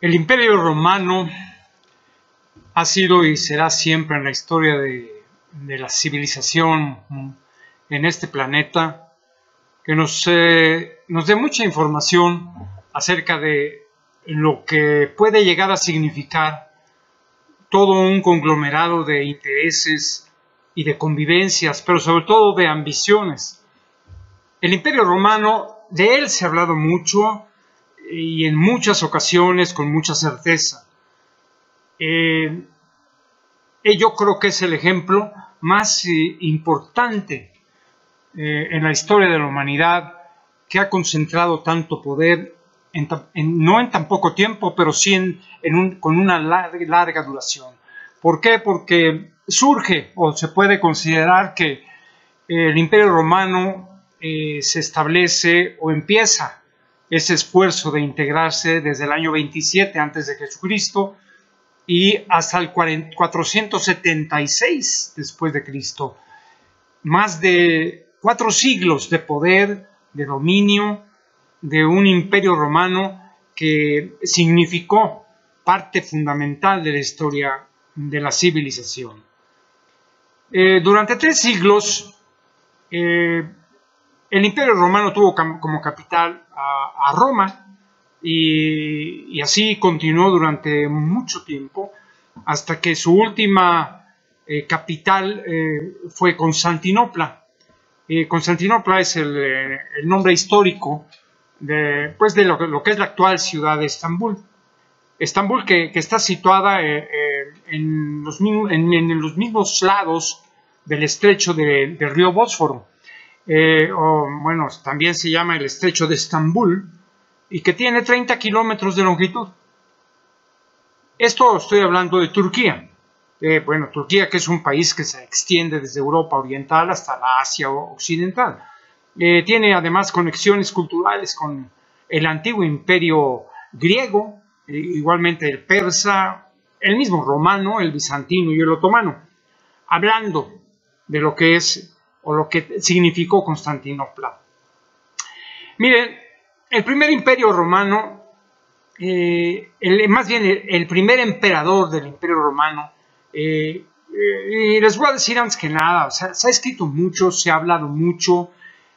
El Imperio Romano ha sido y será siempre en la historia de la civilización en este planeta, que nos dé mucha información acerca de lo que puede llegar a significar todo un conglomerado de intereses y de convivencias, pero sobre todo de ambiciones. El Imperio Romano, de él se ha hablado mucho y en muchas ocasiones con mucha certeza. Yo creo que es el ejemplo más importante en la historia de la humanidad, que ha concentrado tanto poder no en tan poco tiempo, pero sí con una larga duración. ¿Por qué? Porque surge, o se puede considerar que el Imperio Romano se establece o empieza ese esfuerzo de integrarse desde el año 27 a.C. y hasta el 476 después de Cristo. Más de 4 siglos de poder, de dominio, de un imperio romano que significó parte fundamental de la historia de la civilización. Durante 3 siglos, el Imperio Romano tuvo como capital a Roma, y así continuó durante mucho tiempo, hasta que su última capital fue Constantinopla. Constantinopla es el nombre histórico de lo que es la actual ciudad de Estambul. Estambul, que está situada en los mismos lados del estrecho del río Bósforo, también se llama el estrecho de Estambul, y que tiene 30 kilómetros de longitud. Esto estoy hablando de Turquía. Turquía, que es un país que se extiende desde Europa Oriental hasta la Asia Occidental. Tiene además conexiones culturales con el antiguo imperio griego, igualmente el persa, el mismo romano, el bizantino y el otomano. Hablando de lo que es o lo que significó Constantinopla. Miren, el primer imperio romano, más bien el primer emperador del imperio romano, y les voy a decir antes que nada, se ha escrito mucho, se ha hablado mucho,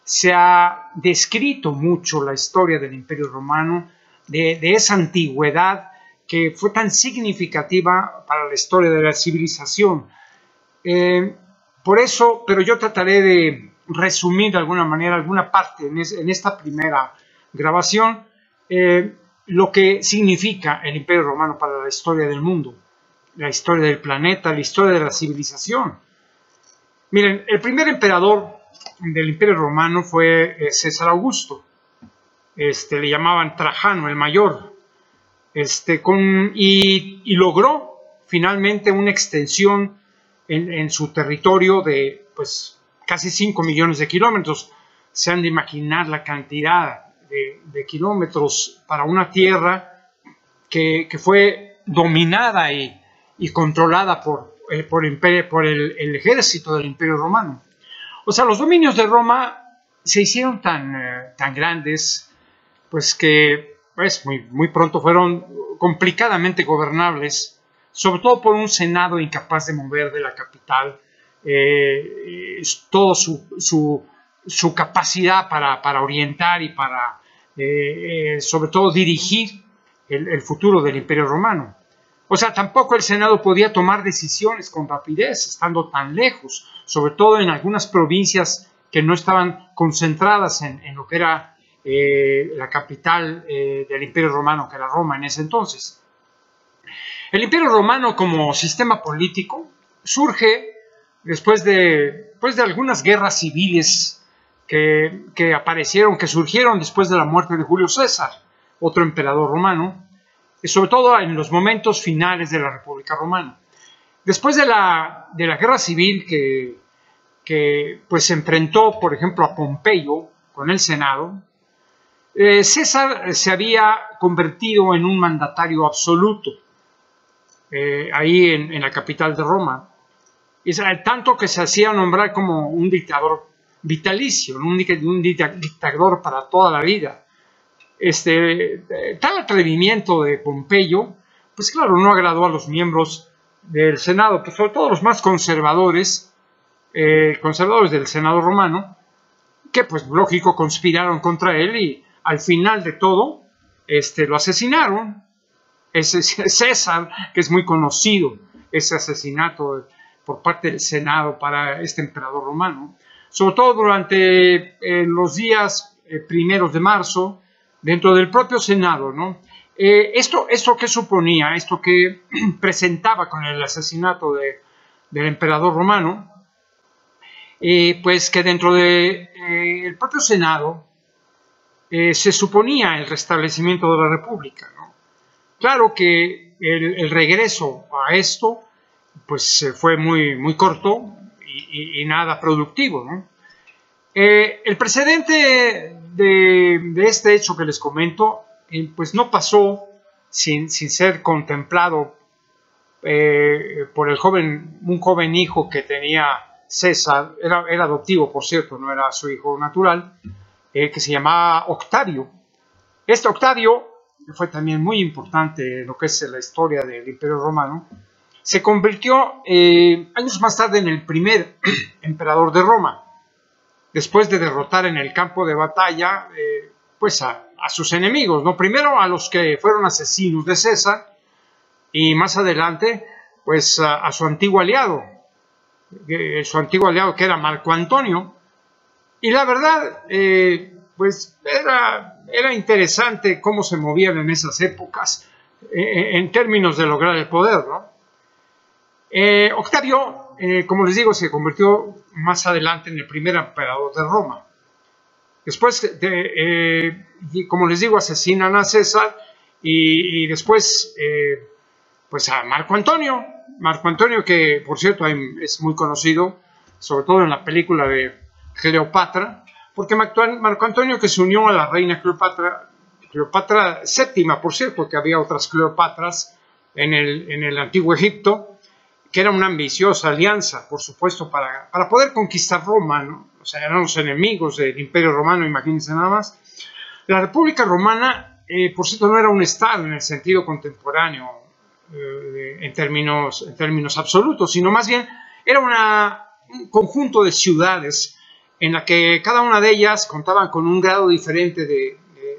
se ha descrito mucho la historia del imperio romano, de esa antigüedad que fue tan significativa para la historia de la civilización. Por eso, pero yo trataré de resumir de alguna manera, alguna parte en esta primera grabación, lo que significa el Imperio Romano para la historia del mundo, la historia del planeta, la historia de la civilización. Miren, el primer emperador del Imperio Romano fue César Augusto. Le llamaban Trajano el Mayor, y logró finalmente una extensión en su territorio de casi 5 millones de kilómetros. Se han de imaginar la cantidad de kilómetros para una tierra que fue dominada y controlada por el ejército del Imperio Romano. O sea, los dominios de Roma se hicieron tan grandes, que muy pronto fueron complicadamente gobernables, sobre todo por un senado incapaz de mover de la capital toda su capacidad para orientar y para, sobre todo, dirigir el futuro del Imperio Romano. O sea, tampoco el Senado podía tomar decisiones con rapidez, estando tan lejos, sobre todo en algunas provincias que no estaban concentradas en lo que era la capital del Imperio Romano, que era Roma en ese entonces. El Imperio Romano como sistema político surge después de algunas guerras civiles que aparecieron, que surgieron después de la muerte de Julio César, otro emperador romano, y sobre todo en los momentos finales de la República Romana. Después de la guerra civil que se enfrentó, por ejemplo, a Pompeyo con el Senado, César se había convertido en un mandatario absoluto ahí en la capital de Roma, tanto que se hacía nombrar como un dictador vitalicio, un dictador para toda la vida. tal atrevimiento de Pompeyo, pues claro, no agradó a los miembros del Senado, pues sobre todo los más conservadores del Senado romano, que pues lógico conspiraron contra él y al final de todo lo asesinaron. César, que es muy conocido, ese asesinato por parte del Senado para este emperador romano, sobre todo durante los días primeros de marzo, dentro del propio Senado, ¿no? Esto que suponía, esto que presentaba con el asesinato del emperador romano, pues que dentro del propio Senado se suponía el restablecimiento de la República, ¿no? Claro que el regreso a esto pues fue muy corto y nada productivo, ¿no? El precedente de este hecho que les comento pues no pasó sin ser contemplado por un joven hijo que tenía César, era adoptivo por cierto, no era su hijo natural, que se llamaba Octavio. Este Octavio fue también muy importante en lo que es la historia del Imperio Romano. Se convirtió años más tarde en el primer emperador de Roma, después de derrotar en el campo de batalla pues a sus enemigos, ¿no? Primero a los que fueron asesinos de César y más adelante pues a su antiguo aliado que era Marco Antonio. Y la verdad pues era interesante cómo se movían en esas épocas en términos de lograr el poder, ¿no? Octavio, como les digo, se convirtió más adelante en el primer emperador de Roma. Después, como les digo, asesinan a César y después, pues a Marco Antonio. Marco Antonio, que por cierto es muy conocido, sobre todo en la película de Cleopatra, porque Marco Antonio, que se unió a la reina Cleopatra VII, por cierto, que había otras Cleopatras en el antiguo Egipto, que era una ambiciosa alianza, por supuesto, para poder conquistar Roma, ¿no? O sea, eran los enemigos del Imperio Romano, imagínense nada más. La República Romana, por cierto, no era un estado en el sentido contemporáneo, en términos absolutos, sino más bien era un conjunto de ciudades en la que cada una de ellas contaban con un grado diferente de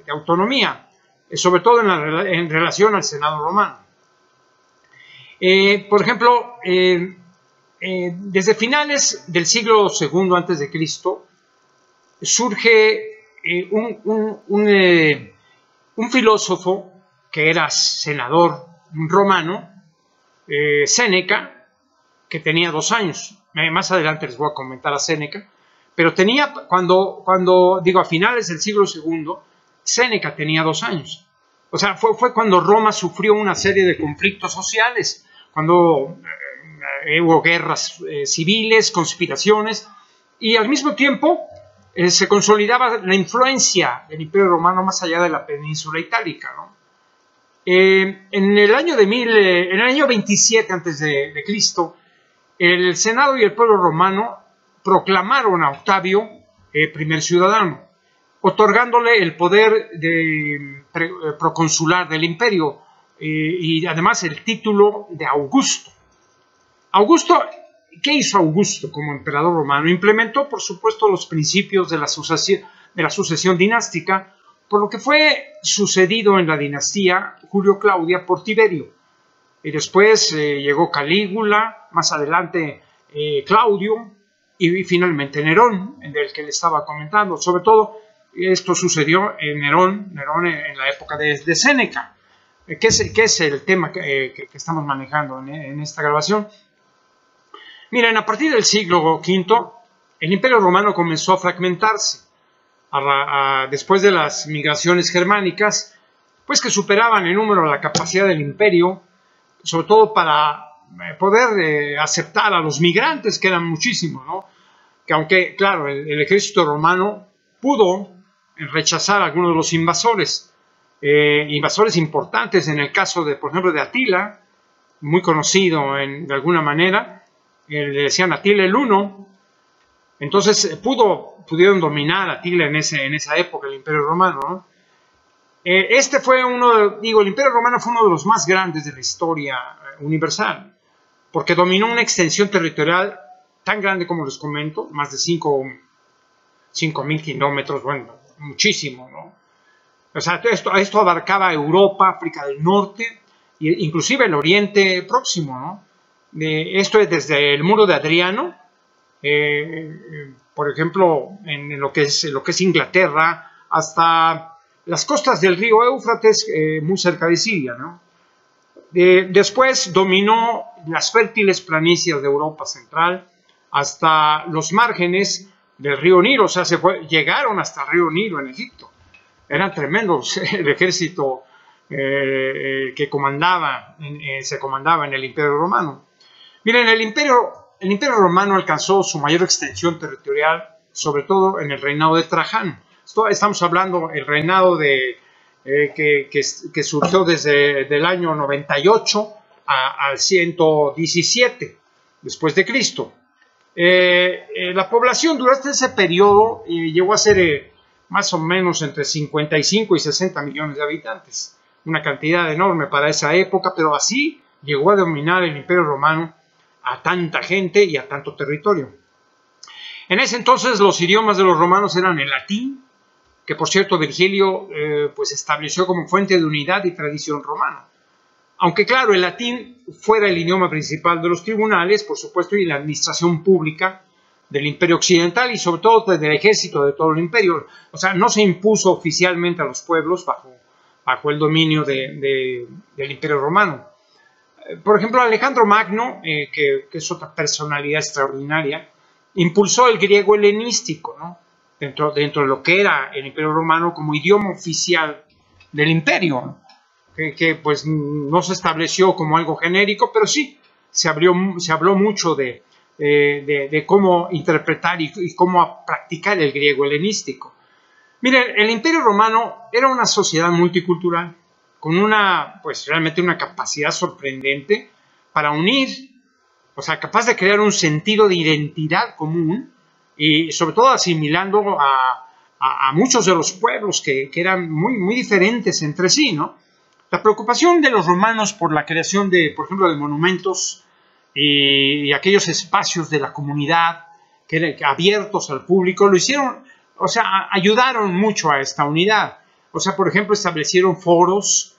autonomía, sobre todo en relación al Senado romano. Por ejemplo, desde finales del siglo II a.C. surge un filósofo que era senador romano, Séneca, que tenía 2 años. Más adelante les voy a comentar a Séneca, pero cuando digo a finales del siglo II, Séneca tenía 2 años. O sea, fue cuando Roma sufrió una serie de conflictos sociales, cuando hubo guerras civiles, conspiraciones, y al mismo tiempo se consolidaba la influencia del Imperio Romano más allá de la península itálica, ¿no? En el año 27 a.C., el Senado y el pueblo romano proclamaron a Octavio primer ciudadano, otorgándole el poder de proconsular del imperio y además el título de Augusto. ¿Qué hizo Augusto como emperador romano? Implementó, por supuesto, los principios de la sucesión dinástica, por lo que fue sucedido en la dinastía Julio-Claudia por Tiberio. Y después llegó Calígula, más adelante Claudio y finalmente Nerón, del que le estaba comentando. Sobre todo, esto sucedió en Nerón en la época de Séneca, que es el tema que estamos manejando en esta grabación. Miren, a partir del siglo V, el Imperio Romano comenzó a fragmentarse. Después de las migraciones germánicas, pues que superaban en número la capacidad del imperio, sobre todo para poder aceptar a los migrantes, que eran muchísimos, ¿no? Que aunque, claro, el ejército romano pudo rechazar a algunos de los invasores importantes, en el caso de, por ejemplo, de Atila, muy conocido de alguna manera, le decían Atila el Uno. Entonces pudieron dominar a Atila en esa época el Imperio Romano, ¿no? Este fue el Imperio Romano fue uno de los más grandes de la historia universal, porque dominó una extensión territorial tan grande como les comento, más de 5.000 kilómetros, bueno, muchísimo, ¿no? O sea, esto abarcaba Europa, África del Norte, e inclusive el Oriente Próximo, ¿no? Esto es desde el Muro de Adriano, por ejemplo, en lo que es Inglaterra, hasta las costas del río Éufrates, muy cerca de Siria, ¿no? Después dominó las fértiles planicies de Europa Central hasta los márgenes del río Nilo, o sea, llegaron hasta el río Nilo en Egipto. Eran tremendos el ejército que se comandaba en el Imperio Romano. Miren, el Imperio Romano alcanzó su mayor extensión territorial, sobre todo en el reinado de Trajano. Estamos hablando del reinado que surgió desde el año 98 al 117 después de Cristo. La población durante ese periodo llegó a ser más o menos entre 55 y 60 millones de habitantes, una cantidad enorme para esa época, pero así llegó a dominar el Imperio Romano a tanta gente y a tanto territorio. En ese entonces los idiomas de los romanos eran el latín, que por cierto Virgilio pues estableció como fuente de unidad y tradición romana. Aunque claro, el latín fuera el idioma principal de los tribunales, por supuesto, y la administración pública del Imperio Occidental y sobre todo del ejército de todo el imperio. O sea, no se impuso oficialmente a los pueblos bajo el dominio del Imperio Romano. Por ejemplo, Alejandro Magno, que es otra personalidad extraordinaria, impulsó el griego helenístico, ¿no? dentro de lo que era el Imperio Romano como idioma oficial del imperio, ¿no? que pues no se estableció como algo genérico, pero sí se habló mucho de cómo interpretar y cómo practicar el griego helenístico. Miren, el Imperio Romano era una sociedad multicultural con realmente una capacidad sorprendente para unir, o sea, capaz de crear un sentido de identidad común y sobre todo asimilando a muchos de los pueblos que eran muy diferentes entre sí, ¿no? La preocupación de los romanos por la creación por ejemplo, de monumentos y aquellos espacios de la comunidad abiertos al público, lo hicieron, o sea, ayudaron mucho a esta unidad. O sea, por ejemplo, establecieron foros,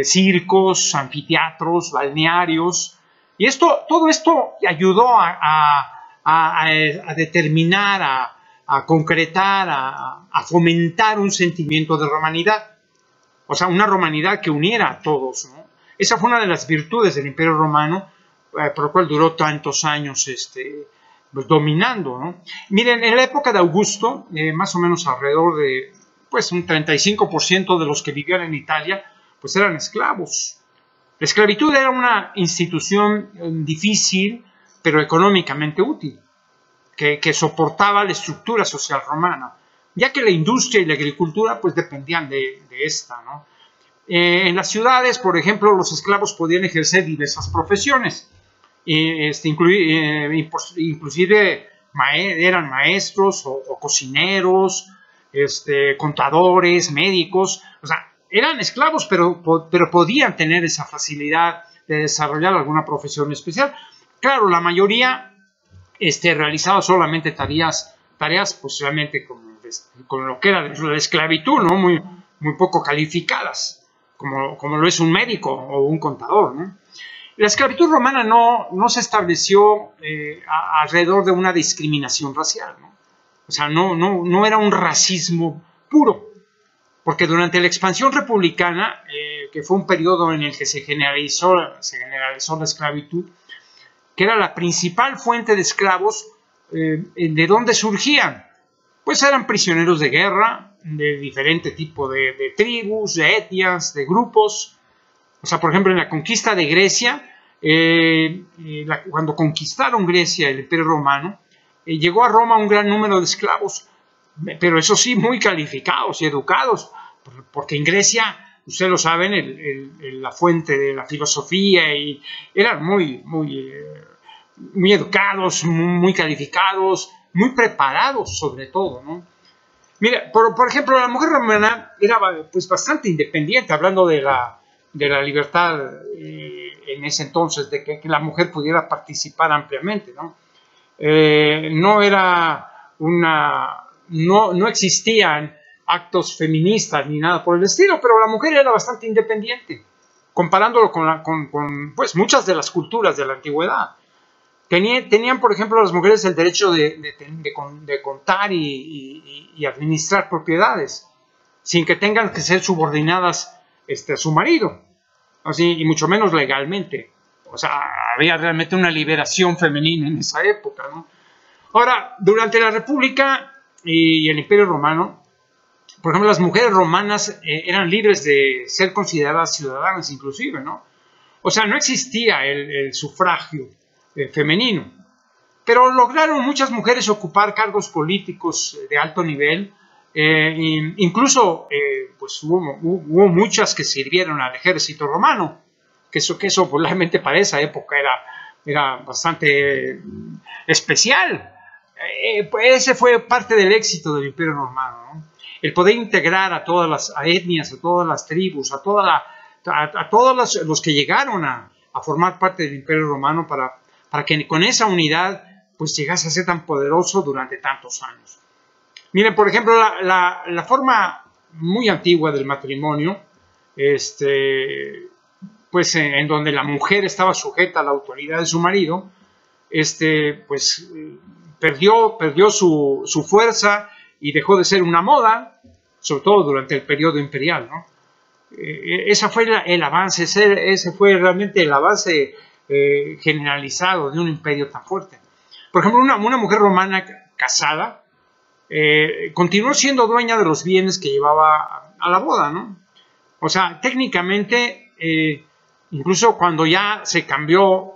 circos, anfiteatros, balnearios, y todo esto ayudó a determinar, a concretar, a fomentar un sentimiento de romanidad. O sea, una romanidad que uniera a todos, ¿no? Esa fue una de las virtudes del Imperio Romano, por lo cual duró tantos años pues, dominando, ¿no? Miren, en la época de Augusto, más o menos alrededor de pues, un 35% de los que vivían en Italia, pues eran esclavos. La esclavitud era una institución difícil, pero económicamente útil, que soportaba la estructura social romana, ya que la industria y la agricultura pues dependían de esta, ¿no? En las ciudades, por ejemplo, los esclavos podían ejercer diversas profesiones, inclusive eran maestros o cocineros, contadores, médicos, o sea, eran esclavos, pero podían tener esa facilidad de desarrollar alguna profesión especial. Claro, la mayoría realizaba solamente tareas pues realmente con lo que era la esclavitud, ¿no? Muy poco calificadas, como lo es un médico o un contador, ¿no? La esclavitud romana no se estableció alrededor de una discriminación racial, ¿no? O sea, no era un racismo puro, porque durante la expansión republicana, que fue un periodo en el que se generalizó la esclavitud, que era la principal fuente de esclavos, ¿de dónde surgían? Pues eran prisioneros de guerra, de diferente tipo de tribus, de etnias, de grupos. O sea, por ejemplo, en la conquista de Grecia, cuando conquistaron Grecia, el Imperio Romano, llegó a Roma un gran número de esclavos, pero eso sí, muy calificados y educados, porque en Grecia, ustedes lo saben, la fuente de la filosofía, y eran muy educados, muy calificados, muy preparados sobre todo, ¿no? Mira, por ejemplo, la mujer romana era pues bastante independiente, hablando de la libertad en ese entonces, de que la mujer pudiera participar ampliamente, ¿no? No era no existían actos feministas ni nada por el estilo, pero la mujer era bastante independiente, comparándolo con pues, muchas de las culturas de la antigüedad. Tenían, por ejemplo, las mujeres el derecho de contar y administrar propiedades, sin que tengan que ser subordinadas a su marido, así, y mucho menos legalmente. O sea, había realmente una liberación femenina en esa época, ¿no? Ahora, durante la República y el Imperio Romano, por ejemplo, las mujeres romanas eran libres de ser consideradas ciudadanas inclusive, ¿no? O sea, no existía el sufragio femenino, pero lograron muchas mujeres ocupar cargos políticos de alto nivel, incluso pues hubo muchas que sirvieron al ejército romano, que eso probablemente para esa época era bastante especial. Pues ese fue parte del éxito del Imperio Romano, ¿no? El poder integrar a todas las etnias, a todas las tribus, a todos los que llegaron a formar parte del Imperio Romano para que con esa unidad pues llegase a ser tan poderoso durante tantos años. Miren, por ejemplo, la forma muy antigua del matrimonio, pues en donde la mujer estaba sujeta a la autoridad de su marido, pues perdió su fuerza y dejó de ser una moda, sobre todo durante el periodo imperial, ¿no? Ese fue el avance, ese fue realmente el avance generalizado de un imperio tan fuerte. Por ejemplo, una mujer romana casada continuó siendo dueña de los bienes que llevaba a la boda, ¿no? O sea, técnicamente, incluso cuando ya se cambió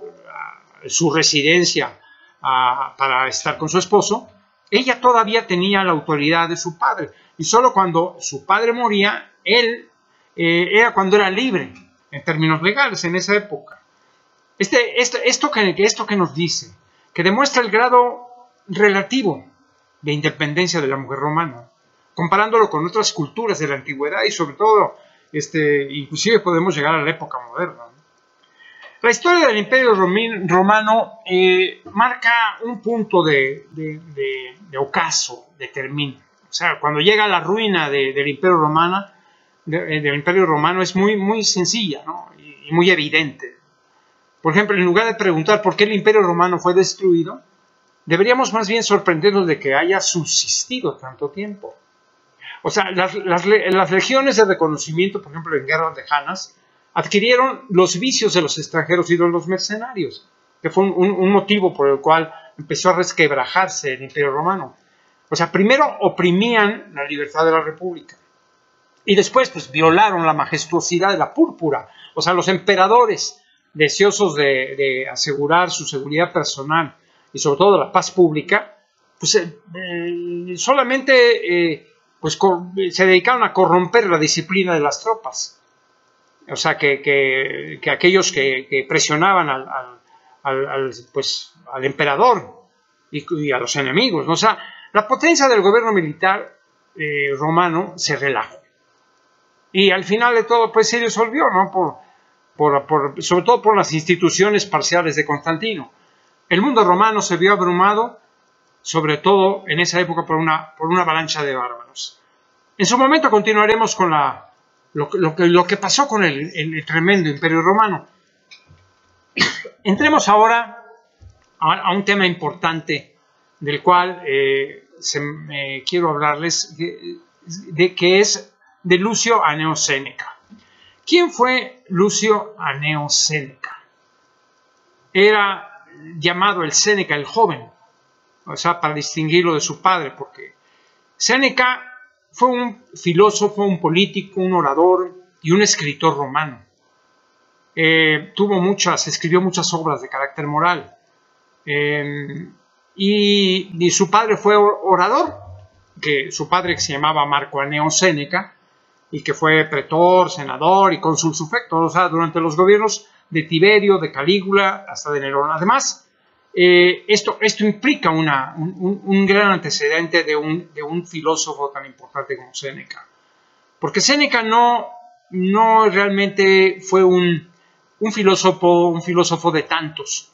su residencia para estar con su esposo, ella todavía tenía la autoridad de su padre, y solo cuando su padre moría, él era cuando era libre, en términos legales, en esa época. Esto que nos dice, que demuestra el grado relativo de independencia de la mujer romana, comparándolo con otras culturas de la antigüedad y sobre todo, inclusive podemos llegar a la época moderna. La historia del Imperio Romano marca un punto de ocaso, determina. O sea, cuando llega la ruina del Imperio Romano es muy sencilla, ¿no? y muy evidente. Por ejemplo, en lugar de preguntar por qué el Imperio Romano fue destruido, deberíamos más bien sorprendernos de que haya subsistido tanto tiempo. O sea, las legiones de reconocimiento, por ejemplo, en guerras lejanas, adquirieron los vicios de los extranjeros y de los mercenarios, que fue un motivo por el cual empezó a resquebrajarse el Imperio Romano. O sea, primero oprimían la libertad de la República y después pues violaron la majestuosidad de la púrpura. O sea, los emperadores, deseosos de asegurar su seguridad personal y sobre todo la paz pública, pues solamente pues, se dedicaron a corromper la disciplina de las tropas. O sea, que aquellos que presionaban al emperador y a los enemigos, ¿no? O sea, la potencia del gobierno militar romano se relajó. Y al final de todo, pues se disolvió, ¿no? Sobre todo por las instituciones parciales de Constantino. El mundo romano se vio abrumado, sobre todo en esa época, por una avalancha de bárbaros. En su momento continuaremos con lo que pasó con el tremendo Imperio Romano. Entremos ahora a un tema importante del cual quiero hablarles, que es de Lucio Aneo Séneca. ¿Quién fue Lucio Aneo Séneca? Era llamado el Séneca el joven, o sea, para distinguirlo de su padre, porque Séneca fue un filósofo, un político, un orador y un escritor romano. Escribió muchas obras de carácter moral. Y su padre fue orador, que su padre se llamaba Marco Aneo Séneca, y que fue pretor, senador y cónsul sufecto, o sea, durante los gobiernos de Tiberio, de Calígula, hasta de Nerón. Además, Esto implica un gran antecedente de un filósofo tan importante como Séneca. Porque Séneca no realmente fue un filósofo de tantos,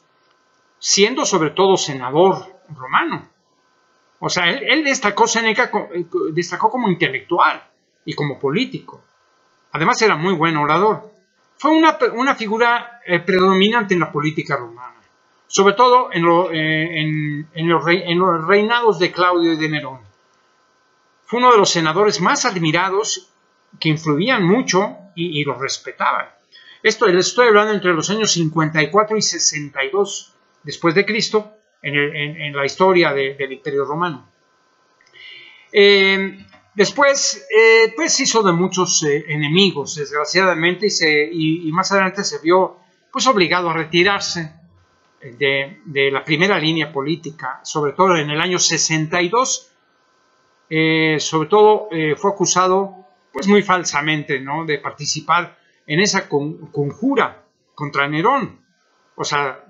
siendo sobre todo senador romano. O sea, él Séneca destacó como intelectual y como político. Además era muy buen orador. Fue una figura predominante en la política romana, sobre todo en los reinados de Claudio y de Nerón. Fue uno de los senadores más admirados, que influían mucho y los respetaban. Esto les estoy hablando entre los años 54 y 62 después de Cristo, en la historia del Imperio Romano. Después, pues hizo de muchos enemigos, desgraciadamente, y más adelante se vio pues obligado a retirarse de la primera línea política, sobre todo en el año 62. Sobre todo fue acusado pues muy falsamente, ¿no?, de participar en esa conjura contra Nerón. O sea,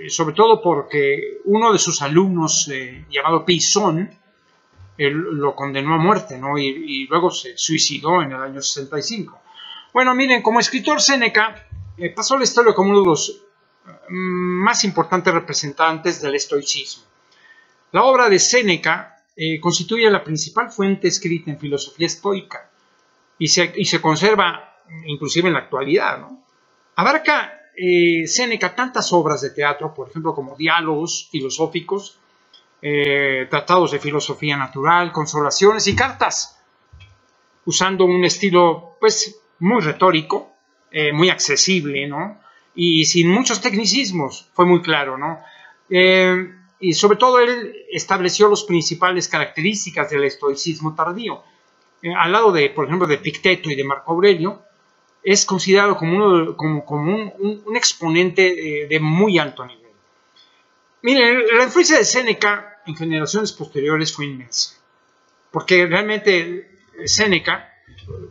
sobre todo porque uno de sus alumnos, llamado Pisón, lo condenó a muerte, ¿no? Y luego se suicidó en el año 65. Bueno, miren, como escritor, Séneca pasó la historia como uno de los más importantes representantes del estoicismo. La obra de Séneca constituye la principal fuente escrita en filosofía estoica y se conserva inclusive en la actualidad, ¿no? Abarca Séneca tantas obras de teatro, por ejemplo, como diálogos filosóficos, tratados de filosofía natural, consolaciones y cartas, usando un estilo pues muy retórico, muy accesible, ¿no?, y sin muchos tecnicismos. Fue muy claro, ¿no? Y sobre todo él estableció las principales características del estoicismo tardío. Al lado por ejemplo, de Epicteto y de Marco Aurelio, es considerado como un exponente de muy alto nivel. Miren, la influencia de Séneca en generaciones posteriores fue inmensa, porque realmente Séneca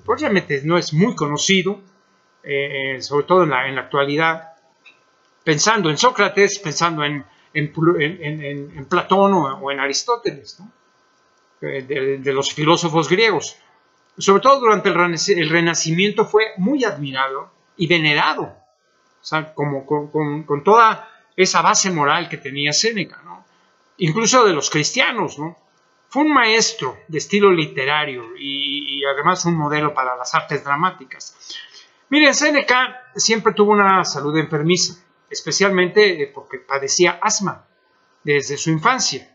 pues realmente no es muy conocido, sobre todo en la actualidad, pensando en Sócrates, pensando en Platón o en Aristóteles, ¿no?, de los filósofos griegos. Sobre todo durante el Renacimiento fue muy admirado y venerado, o sea, con toda esa base moral que tenía Séneca, ¿no?, incluso de los cristianos, ¿no? Fue un maestro de estilo literario y además un modelo para las artes dramáticas. Miren, Séneca siempre tuvo una salud enfermiza, especialmente porque padecía asma desde su infancia.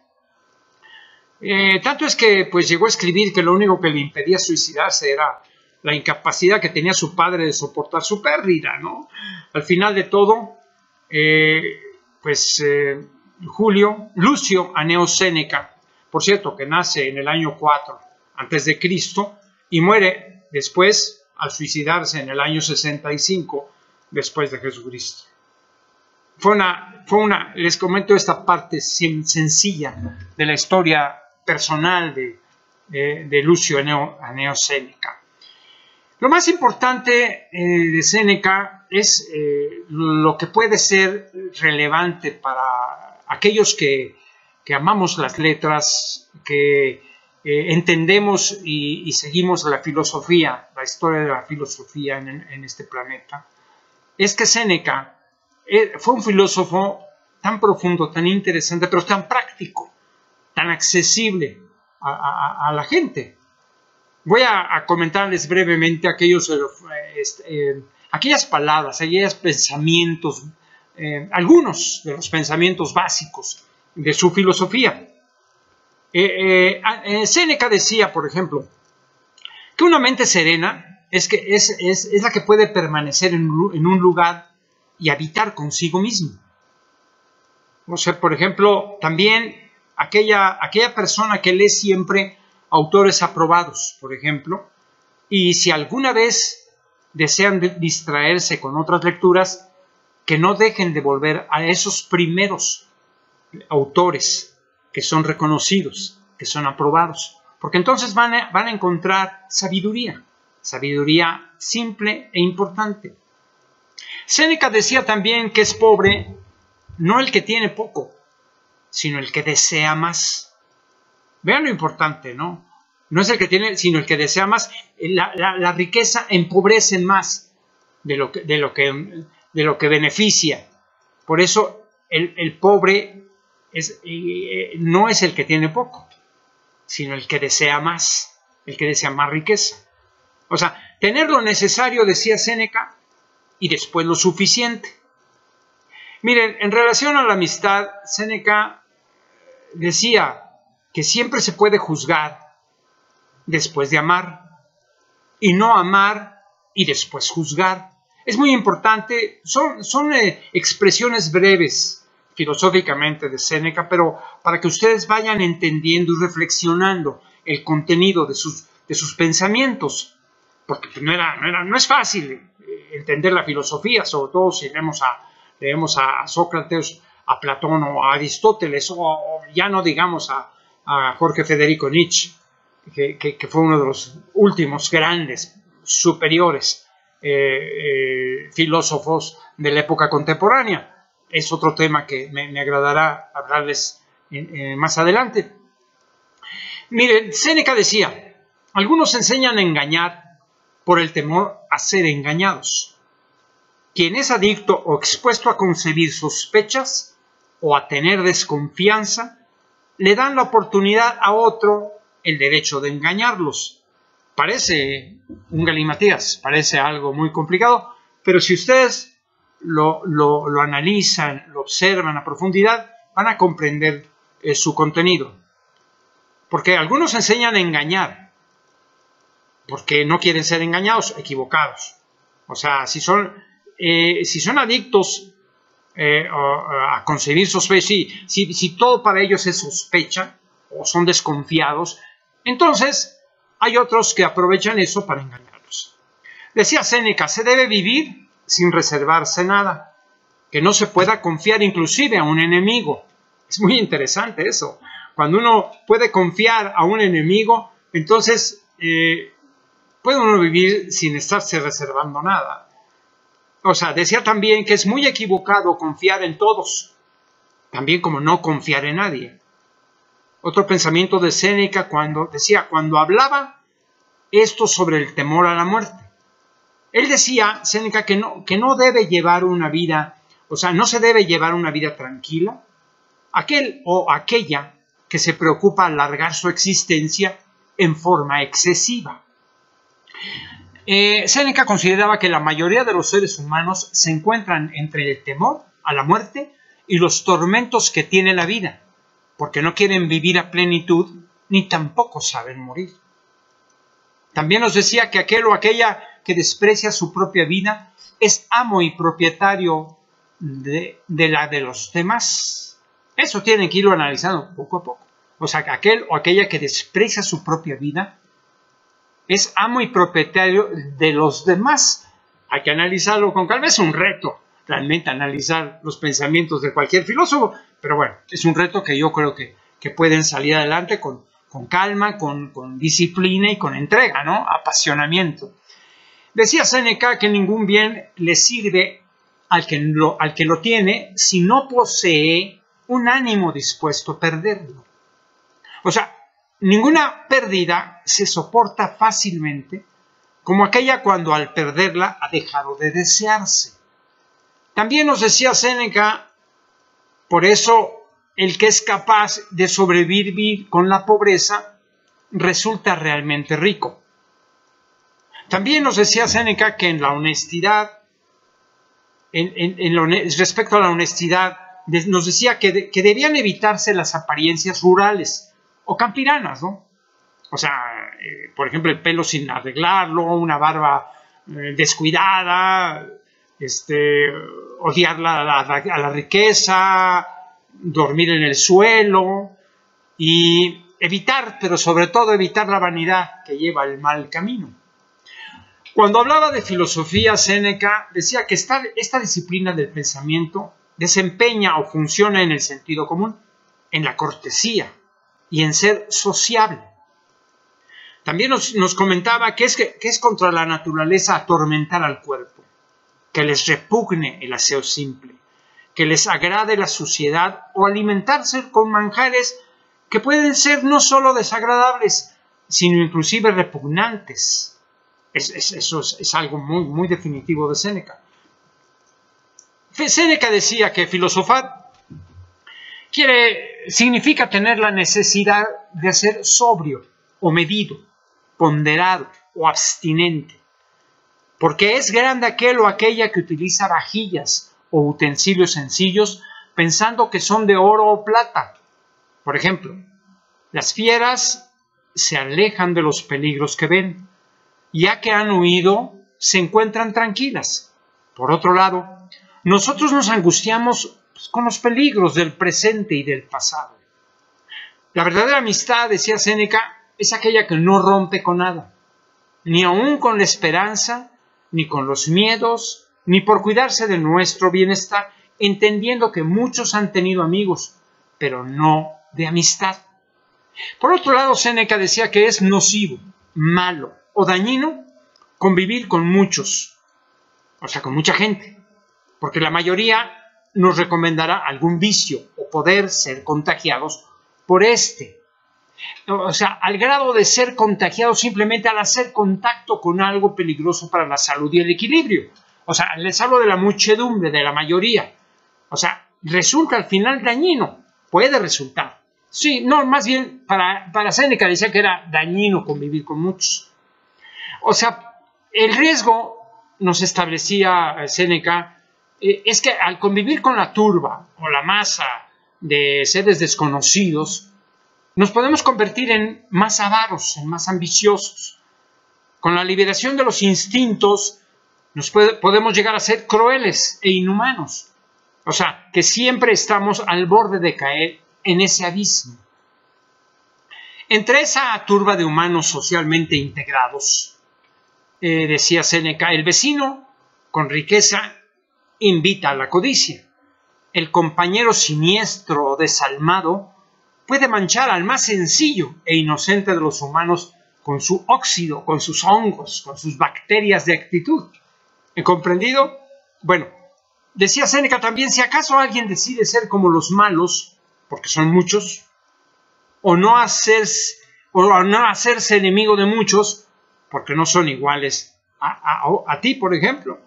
Tanto es que pues llegó a escribir que lo único que le impedía suicidarse era la incapacidad que tenía su padre de soportar su pérdida, ¿no? Al final de todo, Lucio Aneo Séneca, por cierto, que nace en el año 4 a.C. y muere después al suicidarse en el año 65 después de Jesucristo. Les comento esta parte sencilla de la historia personal de Lucio Aneo Séneca. Lo más importante de Séneca es lo que puede ser relevante para aquellos que amamos las letras, que entendemos y seguimos la filosofía, la historia de la filosofía en este planeta. Es que Séneca fue un filósofo tan profundo, tan interesante, pero tan práctico, tan accesible a la gente. Voy a comentarles brevemente aquellas palabras, aquellos pensamientos, algunos de los pensamientos básicos de su filosofía. Séneca decía, por ejemplo, que una mente serena es la que puede permanecer en un lugar y habitar consigo mismo. O sea, por ejemplo, también aquella persona que lee siempre autores aprobados, por ejemplo, y si alguna vez desean distraerse con otras lecturas, que no dejen de volver a esos primeros autores que son reconocidos, que son aprobados, porque entonces van a encontrar sabiduría simple e importante. Séneca decía también que es pobre no el que tiene poco, sino el que desea más. Vean lo importante, ¿no? No es el que tiene, sino el que desea más. La riqueza empobrece más de lo que beneficia. Por eso el pobre no es el que tiene poco, sino el que desea más, el que desea más riqueza. O sea, tener lo necesario, decía Séneca, y después lo suficiente. Miren, en relación a la amistad, Séneca decía que siempre se puede juzgar después de amar, y no amar y después juzgar. Es muy importante, son expresiones breves filosóficamente de Séneca, pero para que ustedes vayan entendiendo y reflexionando el contenido de sus pensamientos, porque no es fácil entender la filosofía, sobre todo si leemos a Sócrates, a Platón o a Aristóteles, o ya no digamos a Jorge Federico Nietzsche, que fue uno de los últimos grandes, superiores filósofos de la época contemporánea. Es otro tema que me agradará hablarles más adelante. Miren, Séneca decía, algunos enseñan a engañar por el temor a ser engañados. Quien es adicto o expuesto a concebir sospechas o a tener desconfianza, le dan la oportunidad a otro el derecho de engañarlos. Parece un galimatías, parece algo muy complicado, pero si ustedes lo analizan, lo observan a profundidad, van a comprender su contenido. Porque algunos enseñan a engañar, porque no quieren ser engañados, equivocados. O sea, si son adictos a concebir sospechas, si todo para ellos es sospecha o son desconfiados, entonces hay otros que aprovechan eso para engañarlos. Decía Séneca, se debe vivir sin reservarse nada, que no se pueda confiar inclusive a un enemigo. Es muy interesante eso. Cuando uno puede confiar a un enemigo, entonces puede uno vivir sin estarse reservando nada. O sea, decía también que es muy equivocado confiar en todos, también como no confiar en nadie. Otro pensamiento de Séneca cuando hablaba esto sobre el temor a la muerte. Él decía, Séneca, que no debe llevar una vida, o sea, no se debe llevar una vida tranquila, aquel o aquella que se preocupa alargar su existencia en forma excesiva. Séneca consideraba que la mayoría de los seres humanos se encuentran entre el temor a la muerte y los tormentos que tiene la vida, porque no quieren vivir a plenitud ni tampoco saben morir. También nos decía que aquel o aquella que desprecia su propia vida es amo y propietario de la de los demás. Eso tienen que irlo analizando poco a poco. O sea, que aquel o aquella que desprecia su propia vida es amo y propietario de los demás. Hay que analizarlo con calma. Es un reto realmente analizar los pensamientos de cualquier filósofo, pero bueno, es un reto que yo creo que pueden salir adelante con calma, con disciplina y con entrega, ¿no? Apasionamiento. Decía Séneca que ningún bien le sirve al que lo tiene si no posee un ánimo dispuesto a perderlo. O sea, ninguna pérdida se soporta fácilmente como aquella cuando al perderla ha dejado de desearse. También nos decía Séneca, por eso el que es capaz de sobrevivir con la pobreza resulta realmente rico. También nos decía Séneca que en la honestidad, respecto a la honestidad, nos decía que debían evitarse las apariencias rurales o campiranas, ¿no? O sea, por ejemplo, el pelo sin arreglarlo, una barba descuidada, odiar a la riqueza, dormir en el suelo y evitar, pero sobre todo evitar la vanidad que lleva el mal camino. Cuando hablaba de filosofía, Séneca decía que esta disciplina del pensamiento desempeña o funciona en el sentido común, en la cortesía y en ser sociable. También nos comentaba que es contra la naturaleza atormentar al cuerpo, que les repugne el aseo simple, que les agrade la suciedad o alimentarse con manjares que pueden ser no solo desagradables, sino inclusive repugnantes. Eso es algo muy definitivo de Séneca. Séneca decía que filosofar significa tener la necesidad de ser sobrio o medido, ponderado o abstinente, porque es grande aquel o aquella que utiliza vajillas o utensilios sencillos pensando que son de oro o plata. Por ejemplo, las fieras se alejan de los peligros que ven, ya que han huido, se encuentran tranquilas. Por otro lado, nosotros nos angustiamos con los peligros del presente y del pasado. La verdadera amistad, decía Séneca, es aquella que no rompe con nada, ni aun con la esperanza, ni con los miedos, ni por cuidarse de nuestro bienestar, entendiendo que muchos han tenido amigos, pero no de amistad. Por otro lado, Séneca decía que es nocivo, malo o dañino convivir con muchos, o sea, con mucha gente, porque la mayoría nos recomendará algún vicio o poder ser contagiados por este. O sea, al grado de ser contagiados simplemente al hacer contacto con algo peligroso para la salud y el equilibrio. O sea, les hablo de la muchedumbre, de la mayoría. O sea, resulta al final dañino, puede resultar. Sí, no, más bien para Séneca decía que era dañino convivir con muchos. O sea, el riesgo, nos establecía Séneca, es que al convivir con la turba o la masa de seres desconocidos, nos podemos convertir en más avaros, en más ambiciosos. Con la liberación de los instintos, podemos llegar a ser crueles e inhumanos. O sea, que siempre estamos al borde de caer en ese abismo. Entre esa turba de humanos socialmente integrados, decía Séneca, el vecino con riqueza invita a la codicia. El compañero siniestro o desalmado puede manchar al más sencillo e inocente de los humanos con su óxido, con sus hongos, con sus bacterias de actitud. ¿He comprendido? Bueno, decía Séneca también, si acaso alguien decide ser como los malos, porque son muchos, o no hacerse enemigo de muchos, porque no son iguales a ti, por ejemplo,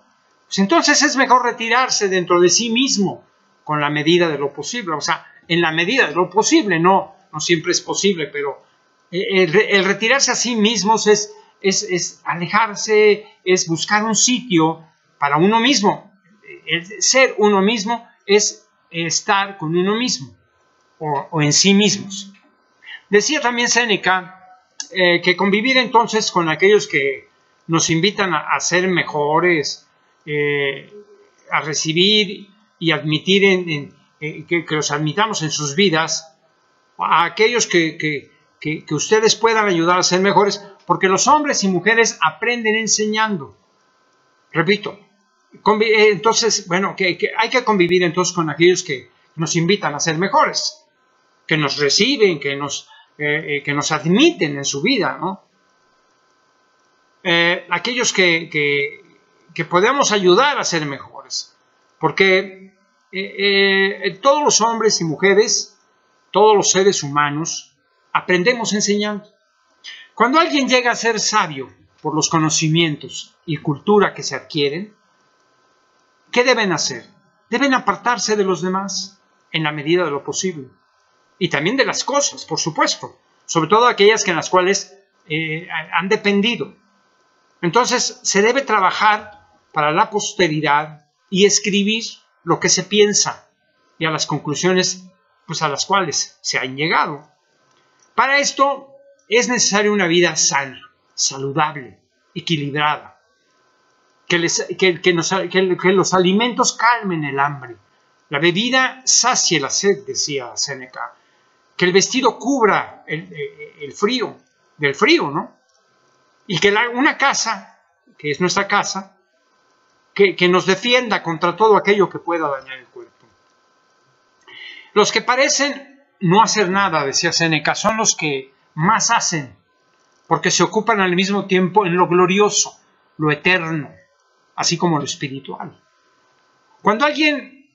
pues entonces es mejor retirarse dentro de sí mismo con la medida de lo posible. O sea, en la medida de lo posible, no siempre es posible, pero el retirarse a sí mismos es alejarse, es buscar un sitio para uno mismo. El ser uno mismo es estar con uno mismo o en sí mismos. Decía también Séneca que convivir entonces con aquellos que nos invitan a ser mejores, a recibir y admitir que los admitamos en sus vidas, a aquellos que ustedes puedan ayudar a ser mejores, porque los hombres y mujeres aprenden enseñando. Repito, entonces, bueno, que hay que convivir entonces con aquellos que nos invitan a ser mejores, que nos reciben, que nos admiten en su vida, ¿no? Aquellos que podemos ayudar a ser mejores, porque todos los hombres y mujeres, todos los seres humanos, aprendemos enseñando. Cuando alguien llega a ser sabio por los conocimientos y cultura que se adquieren, ¿qué deben hacer? Deben apartarse de los demás en la medida de lo posible. Y también de las cosas, por supuesto, sobre todo aquellas en las cuales han dependido. Entonces, se debe trabajar para la posteridad y escribir lo que se piensa y a las conclusiones a las cuales se han llegado. Para esto es necesaria una vida sana, saludable, equilibrada, que los alimentos calmen el hambre, la bebida sacie la sed, decía Séneca, que el vestido cubra el frío, del frío, ¿no? Y que una casa, que es nuestra casa, que nos defienda contra todo aquello que pueda dañar el cuerpo. Los que parecen no hacer nada, decía Séneca, son los que más hacen, porque se ocupan al mismo tiempo en lo glorioso, lo eterno, así como lo espiritual. Cuando alguien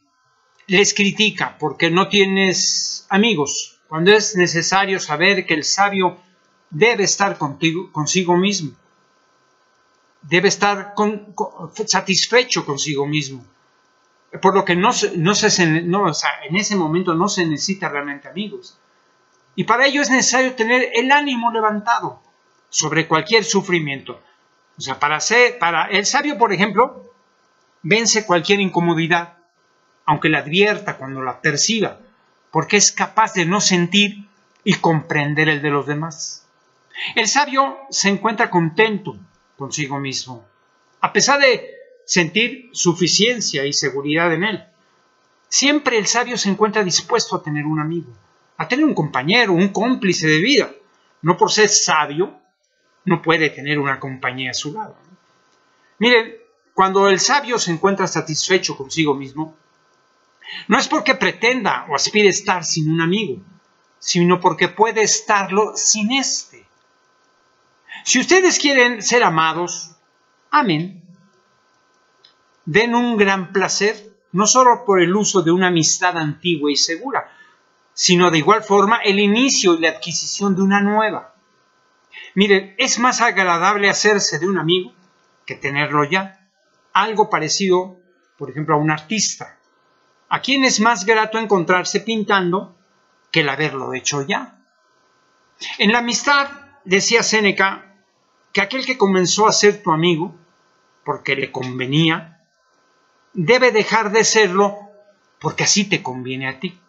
les critica porque no tienes amigos, cuando es necesario saber que el sabio debe estar consigo mismo, debe estar satisfecho consigo mismo, por lo que en ese momento no se necesita realmente amigos. Y para ello es necesario tener el ánimo levantado sobre cualquier sufrimiento. O sea, para el sabio, por ejemplo, vence cualquier incomodidad, aunque la advierta cuando la perciba, porque es capaz de no sentir y comprender el de los demás. El sabio se encuentra contento consigo mismo, a pesar de sentir suficiencia y seguridad en él. Siempre el sabio se encuentra dispuesto a tener un amigo, a tener un compañero, un cómplice de vida. No por ser sabio, no puede tener una compañía a su lado. Miren, cuando el sabio se encuentra satisfecho consigo mismo, no es porque pretenda o aspire a estar sin un amigo, sino porque puede estarlo sin éste. Si ustedes quieren ser amados, amen. Den un gran placer, no solo por el uso de una amistad antigua y segura, sino de igual forma el inicio y la adquisición de una nueva. Miren, es más agradable hacerse de un amigo que tenerlo ya. Algo parecido, por ejemplo, a un artista, a quien es más grato encontrarse pintando que el haberlo hecho ya. En la amistad, decía Séneca, que aquel que comenzó a ser tu amigo porque le convenía, debe dejar de serlo porque así te conviene a ti.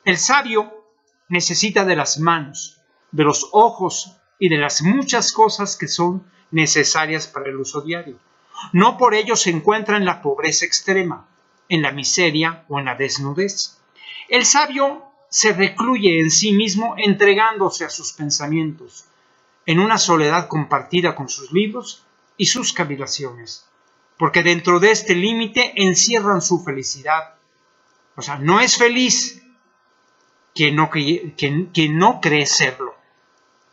El sabio necesita de las manos, de los ojos y de las muchas cosas que son necesarias para el uso diario. No por ello se encuentra en la pobreza extrema, en la miseria o en la desnudez. El sabio se recluye en sí mismo entregándose a sus pensamientos, en una soledad compartida con sus libros y sus cavilaciones, porque dentro de este límite encierran su felicidad. O sea, no es feliz quien no cree serlo.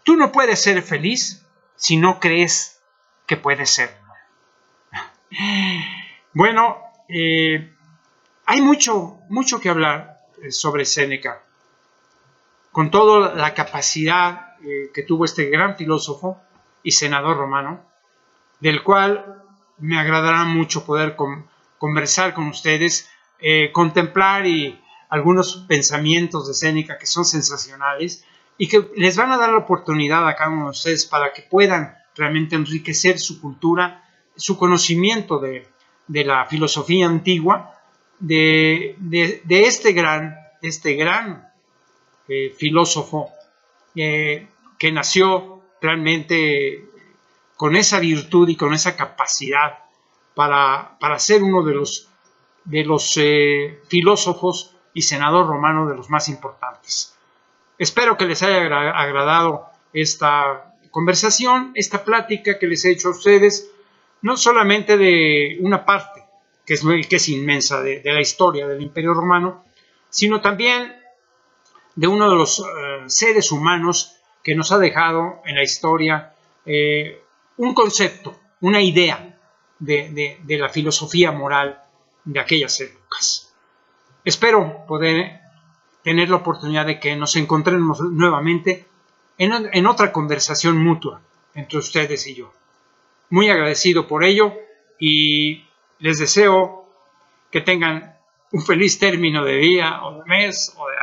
Tú no puedes ser feliz si no crees que puedes serlo. Bueno, hay mucho que hablar sobre Séneca, con toda la capacidad que tuvo este gran filósofo y senador romano, del cual me agradará mucho poder conversar con ustedes, contemplar algunos pensamientos de Séneca que son sensacionales y que les van a dar la oportunidad a cada uno de ustedes para que puedan realmente enriquecer su cultura, su conocimiento de la filosofía antigua, de este gran filósofo que nació realmente con esa virtud y con esa capacidad para ser uno de los filósofos y senador romano de los más importantes. Espero que les haya agradado esta conversación, esta plática que les he hecho a ustedes, no solamente de una parte que es inmensa de la historia del Imperio Romano, sino también de uno de los seres humanos que nos ha dejado en la historia un concepto, una idea de la filosofía moral de aquellas épocas. Espero poder tener la oportunidad de que nos encontremos nuevamente en otra conversación mutua entre ustedes y yo. Muy agradecido por ello y les deseo que tengan un feliz término de día o de mes o de